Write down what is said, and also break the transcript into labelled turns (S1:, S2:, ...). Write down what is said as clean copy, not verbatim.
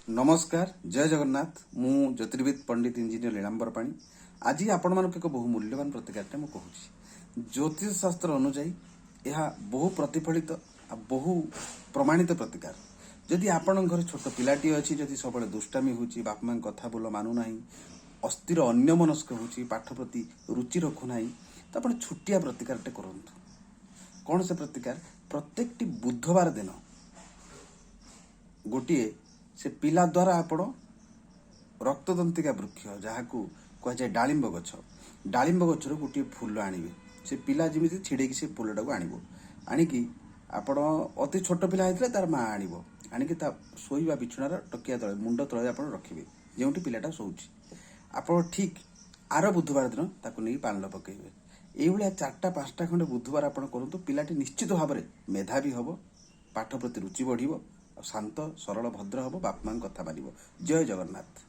S1: नमस्कार जय जगन्नाथ मु ज्योतिर्विद पंडित इंजीनियर लीलांबर पाणी आज आपण मानक एक बहु मूल्यवान प्रतिकार मु कहूँ ज्योतिष शास्त्र अनुजाई यह बहु प्रतिफलित बहु प्रमाणित प्रतिकार जदि आपण घर छोट पिलाटी अच्छी जदि सब दुष्टामी हो बाप माँ कथा बोल मानुना अस्थिर अन्य मनस्क हो पाठ प्रति रुचि रखुना तो आप छुट्टिया प्रतिकार करूँ कौन से प्रतिकार प्रत्येक बुधवार दिन गोटे से पिला द्वारा आपण रक्तदंतिका वृक्ष जहाँ को कहुए डालिंब गछर गोटे फूल आणवे से पिला जमी छिड़े से फूलटा को आणिकी आपण अति छोट पिला होता तार माँ आणिकी शोवा बिछुणार टकिया तले मुंड तले आप रखिए जो पिलाटा शोची आप ठीक आर बुधवार दिन ताकू नहीं पान पकड़े ये चार्टा पांचटा खंडे बुधवार आप करूँ पिलाटी निश्चित भाव में मेधावी हम पाठ प्रति रुचि बढ़ शांत सरल भद्र हम बाप माँ कथा मानिब। जय जगन्नाथ।